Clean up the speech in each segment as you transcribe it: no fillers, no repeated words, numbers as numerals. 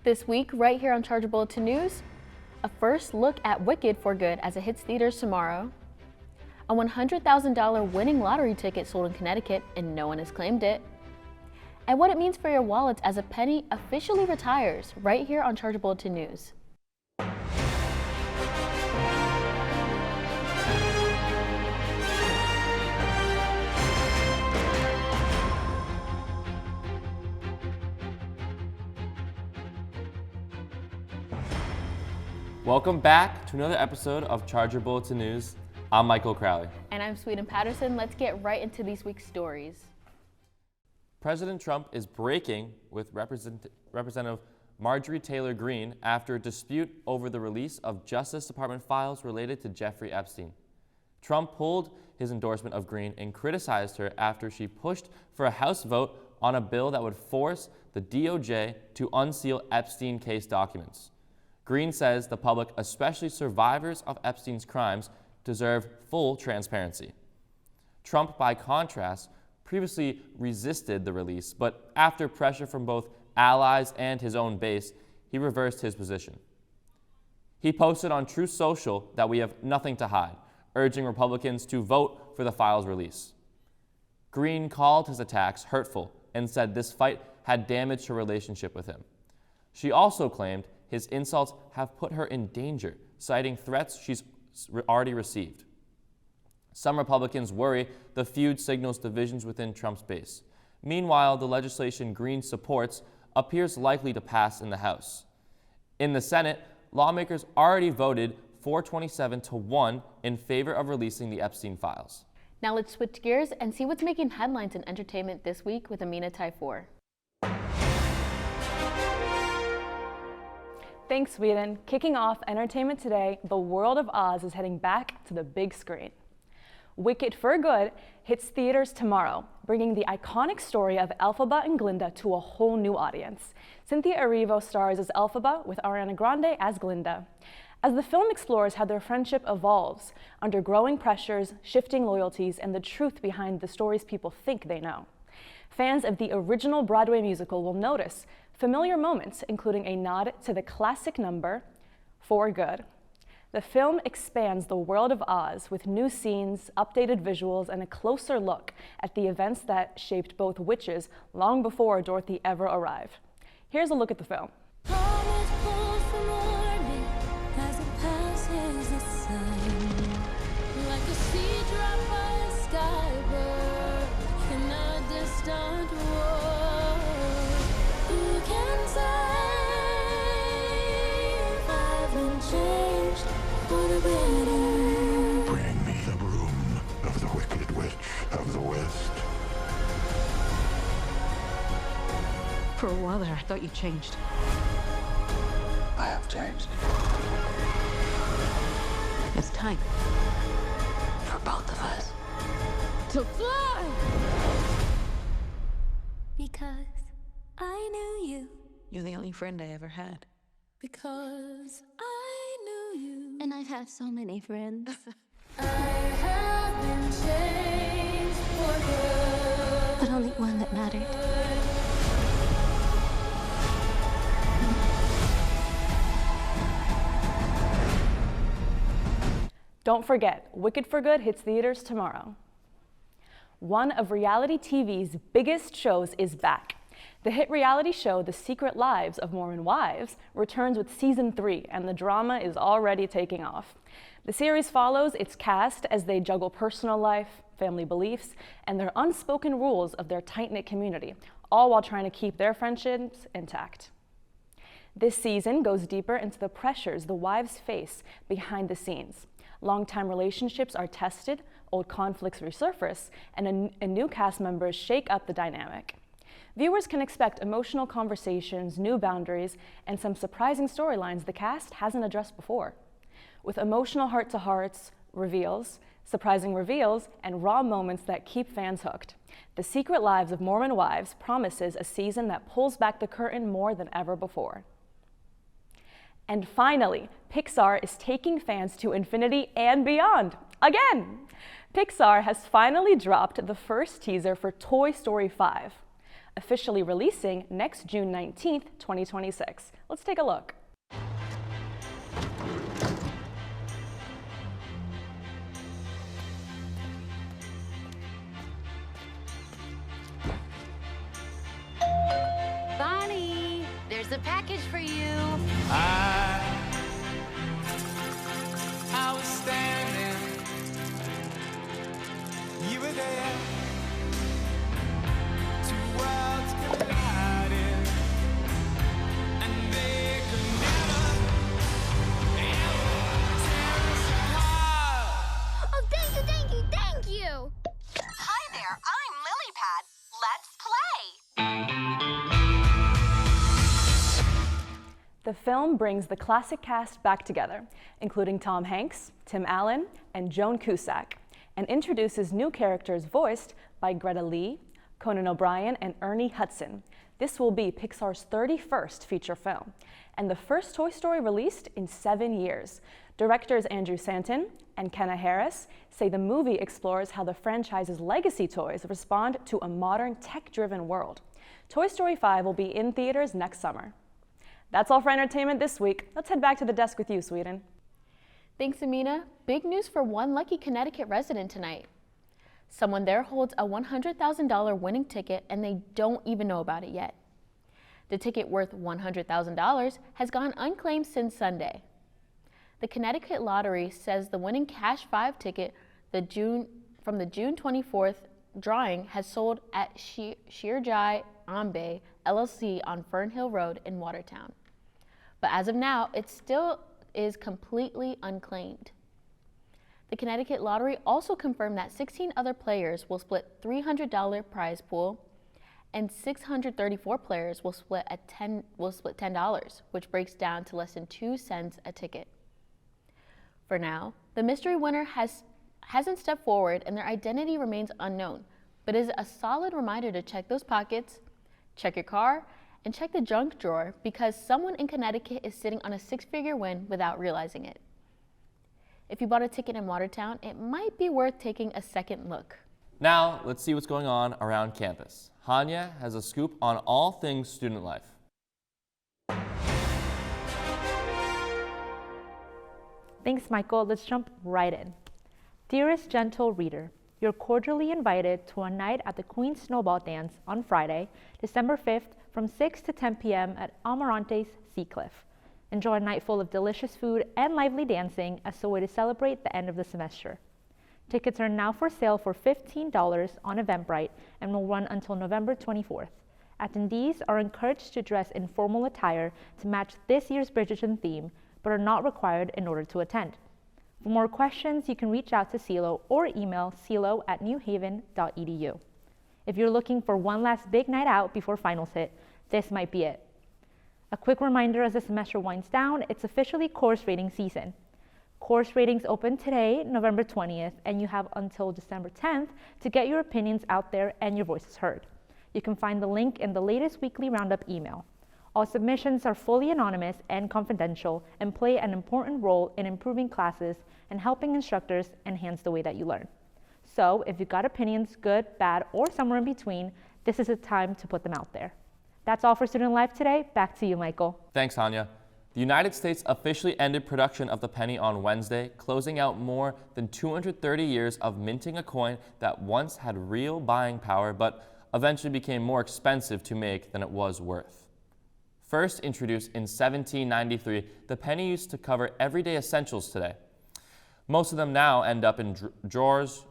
This week, right here on Charger Bulletin News, a first look at Wicked for Good as it hits theaters tomorrow, a $100,000 winning lottery ticket sold in Connecticut and no one has claimed it, and what it means for your wallets as a penny officially retires right here on Charger Bulletin News. Welcome back to another episode of Charger Bulletin News. I'm Michael Crowley. And I'm Sweden Patterson. Let's get right into these week's stories. President Trump is breaking with Representative Marjorie Taylor Greene after a dispute over the release of Justice Department files related to Jeffrey Epstein. Trump pulled his endorsement of Greene and criticized her after she pushed for a House vote on a bill that would force the DOJ to unseal Epstein case documents. Greene says the public, especially survivors of Epstein's crimes, deserve full transparency. Trump, by contrast, previously resisted the release, but after pressure from both allies and his own base, he reversed his position. He posted on Truth Social that we have nothing to hide, urging Republicans to vote for the files release. Greene called his attacks hurtful and said this fight had damaged her relationship with him. She also claimed his insults have put her in danger, citing threats she's already received. Some Republicans worry the feud signals divisions within Trump's base. Meanwhile, the legislation Greene supports appears likely to pass in the House. In the Senate, lawmakers already voted 427 to 1 in favor of releasing the Epstein files. Now let's switch gears and see what's making headlines in entertainment this week with Amina Taifour. Thanks, Sweden. Kicking off entertainment today, The World of Oz is heading back to the big screen. Wicked for Good hits theaters tomorrow, bringing the iconic story of Elphaba and Glinda to a whole new audience. Cynthia Erivo stars as Elphaba with Ariana Grande as Glinda. As the film explores how their friendship evolves under growing pressures, shifting loyalties, and the truth behind the stories people think they know. Fans of the original Broadway musical will notice familiar moments, including a nod to the classic number, For Good. The film expands the world of Oz with new scenes, updated visuals, and a closer look at the events that shaped both witches long before Dorothy ever arrived. Here's a look at the film. Bring me the broom of the Wicked Witch of the West. For a while there, I thought you changed. I have changed. It's time For both of us. to fly! Because I knew you. You're the only friend I ever had. Because I knew you. And I've had so many friends. I have been changed for good. But only one that mattered. Don't forget, Wicked for Good hits theaters tomorrow. One of reality TV's biggest shows is back. The hit reality show, The Secret Lives of Mormon Wives, returns with season 3, and the drama is already taking off. The series follows its cast as they juggle personal life, family beliefs, and their unspoken rules of their tight-knit community, all while trying to keep their friendships intact. This season goes deeper into the pressures the wives face behind the scenes. Longtime relationships are tested, old conflicts resurface, and new cast members shake up the dynamic. Viewers can expect emotional conversations, new boundaries, and some surprising storylines the cast hasn't addressed before. With emotional heart-to-hearts, reveals, surprising reveals, and raw moments that keep fans hooked, The Secret Lives of Mormon Wives promises a season that pulls back the curtain more than ever before. And finally, Pixar is taking fans to infinity and beyond, again! Pixar has finally dropped the first teaser for Toy Story 5. officially releasing next June 19th, 2026. Let's take a look. Bonnie, there's a package for you. I was standing, you were there. Two worlds collided, and they could never, ever tear us apart. Oh, thank you, thank you, thank you! Hi there, I'm Lilypad. Let's play. The film brings the classic cast back together, including Tom Hanks, Tim Allen, and Joan Cusack, and introduces new characters voiced by Greta Lee, Conan O'Brien, and Ernie Hudson. This will be Pixar's 31st feature film, and the first Toy Story released in 7 years. Directors Andrew Stanton and Kenna Harris say the movie explores how the franchise's legacy toys respond to a modern, tech-driven world. Toy Story 5 will be in theaters next summer. That's all for entertainment this week. Let's head back to the desk with you, Sweden. Thanks, Amina. Big news for one lucky Connecticut resident tonight. Someone there holds a $100,000 winning ticket and they don't even know about it yet. The ticket worth $100,000 has gone unclaimed since Sunday. The Connecticut Lottery says the winning Cash 5 ticket from the June 24th drawing has sold at Shirjai Ambe LLC on Fernhill Road in Watertown. But as of now, it still is completely unclaimed. The Connecticut Lottery also confirmed that 16 other players will split $300 prize pool, and 634 players will split $10, which breaks down to less than 2 cents a ticket. For now, the mystery winner hasn't stepped forward and their identity remains unknown, but is a solid reminder to check those pockets, check your car, and check the junk drawer because someone in Connecticut is sitting on a 6-figure win without realizing it. If you bought a ticket in Watertown, it might be worth taking a second look. Now, let's see what's going on around campus. Hanya has a scoop on all things student life. Thanks, Michael. Let's jump right in. Dearest gentle reader, you're cordially invited to a night at the Queen's Snowball Dance on Friday, December 5th from 6 to 10 p.m. at Almirante's Seacliff. Enjoy a night full of delicious food and lively dancing as a way to celebrate the end of the semester. Tickets are now for sale for $15 on Eventbrite and will run until November 24th. Attendees are encouraged to dress in formal attire to match this year's Bridgerton theme, but are not required in order to attend. For more questions, you can reach out to CeeLo or email celo@newhaven.edu. If you're looking for one last big night out before finals hit, this might be it. A quick reminder as the semester winds down, it's officially course rating season. Course ratings open today, November 20th, and you have until December 10th to get your opinions out there and your voices heard. You can find the link in the latest weekly roundup email. All submissions are fully anonymous and confidential and play an important role in improving classes and helping instructors enhance the way that you learn. So if you've got opinions, good, bad, or somewhere in between, this is the time to put them out there. That's all for Student Life today. Back to you, Michael. Thanks, Hanya. The United States officially ended production of the penny on Wednesday, closing out more than 230 years of minting a coin that once had real buying power, but eventually became more expensive to make than it was worth. First introduced in 1793, the penny used to cover everyday essentials today. Most of them now end up in drawers,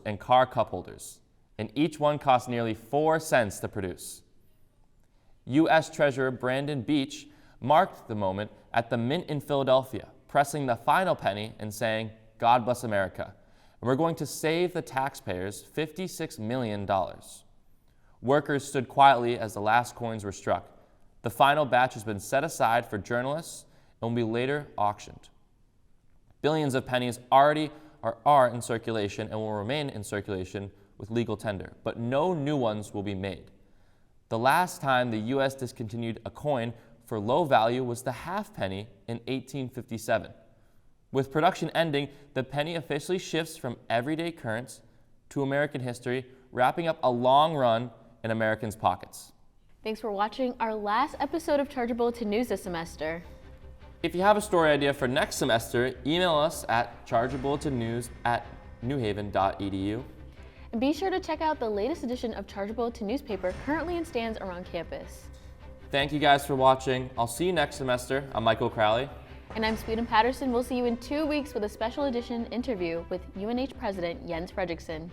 and car cup holders, and each one costs nearly 4 cents to produce. U.S. Treasurer Brandon Beach marked the moment at the Mint in Philadelphia, pressing the final penny and saying, "God bless America, and we're going to save the taxpayers $56 million." Workers stood quietly as the last coins were struck. The final batch has been set aside for journalists and will be later auctioned. Billions of pennies already are in circulation and will remain in circulation with legal tender, but no new ones will be made. The last time the U.S. discontinued a coin for low value was the half penny in 1857. With production ending, the penny officially shifts from everyday currents to American history, wrapping up a long run in Americans' pockets. Thanks for watching our last episode of Charger Bulletin News this semester. If you have a story idea for next semester, email us at chargerbulletinnews@newhaven.edu. And be sure to check out the latest edition of Charger Bulletin newspaper currently in stands around campus. Thank you guys for watching. I'll see you next semester. I'm Michael Crowley. And I'm Sweden Patterson. We'll see you in 2 weeks with a special edition interview with UNH President Jens Fredrickson.